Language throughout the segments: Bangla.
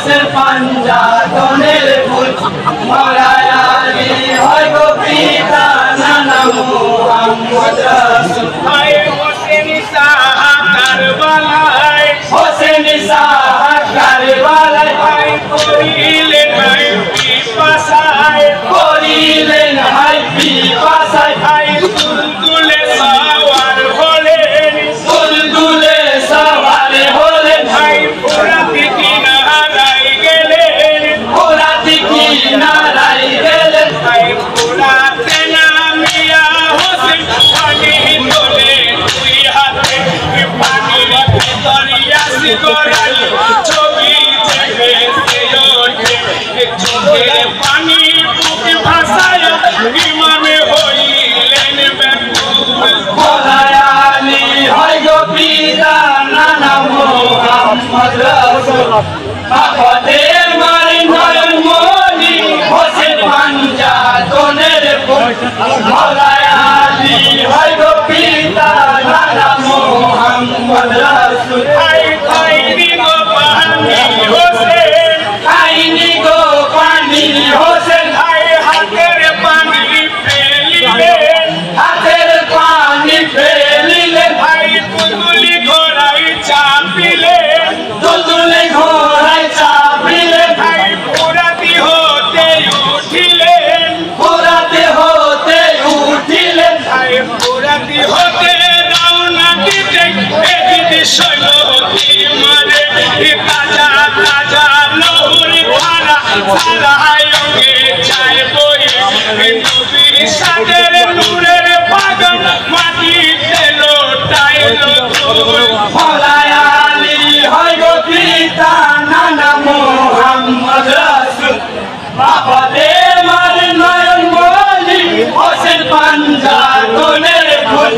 হোসেন পাঞ্জাতনের ফুল মওলায় আলী হয় গো পিতা নানা মুহাম্মদ রাসূল হায় হোসেন সাহা কারবালায় হোসেন সাহা কারবালায় হায় করিলেন হায় পিপাসায় করিলেন হায় পিপাসায় হায় দুলদুলে সাওয়ার হলেন দুলদুলে সাওয়ার হলেন হায় ফোরাতে কিনারায় গেলেন ফোরাতে কিনারায় গেলেন হায় ফোরাতে নামিয়া হোসেন পানি তোলে দুই হাতে পানির ভিতরে আসি গড়ালি ছবি দেখে ওঠে চোখের পানি বুকে ভাসায় ইমামে হইলেন বেকুল মওলায় আলী হয় গো পিতা নানা মুহাম্মদ রাসূল আপদে মারি নয়ন মনি হোসেন পাঞ্জাতনের ফুল মওলায় আলী হয় গো পিতা নানা মুহাম্মদ রাসূল হায় খাইনি গো পানি হোসেন খাইনি গো পানি হোসেন হায় হাতের পানি ফেলিলেন হাতের পানি ফেলিলেন হায় পুতুলি ঘোড়ায় চাপিলেন দুলদুলে ঘোড়ায় চাপিলেন হায় ফোরাতি হতে উঠিলেন ঘোড়াতে হতে উঠিলেন হায় ফোরাতি হতে রওনা দিতে এদিকে সৈন্যকে মারে তাজা তাজা লহুর ধারা সারা অঙ্গে যায় বয়ে নবীর সাদের নূরের বাগান মাটিতে লোটাইলো ধুল মওলায় আলী হয় গো পিতা নানা মুহাম্মদ রাসূল আপদে মারি নয়ন মনি হোসেন পাঞ্জাতনের ফুল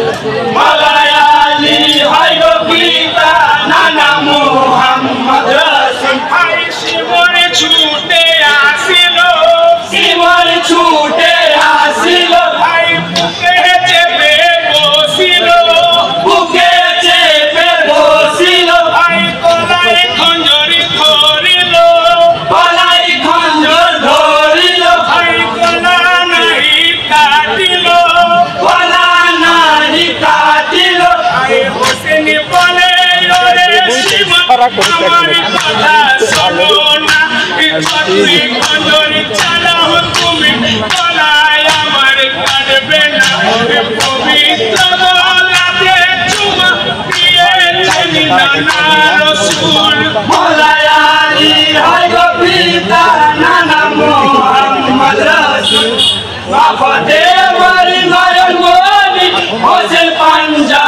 মওলায় আলী হয় গো পিতা নানা মুহাম্মদ রাসূল হায় শিবরে ছুটে আসিল জীবন ছুটে আসিল হায় বুকে চেপে বসিল বুকে চেপে বসিল হায় গলায় খঞ্জরি ধরিল গলায় খঞ্জর ধরিল হায় গলা নাহি কাটিল গলা নাহি কাটিল হায় হোসেন বলে ওরে শিব আমার কথা শোনো না তুই খঞ্জরি চালাও তুমি গলায় আমার কাটবে না পবিত্র গলাতে চুমা দিয়েছেন নানা রসুল মওলায় আলী হয় গো পিতা নানা মুহাম্মদ রাসূল আপদে মারি নয়ন মনি হোসেন পাঞ্জা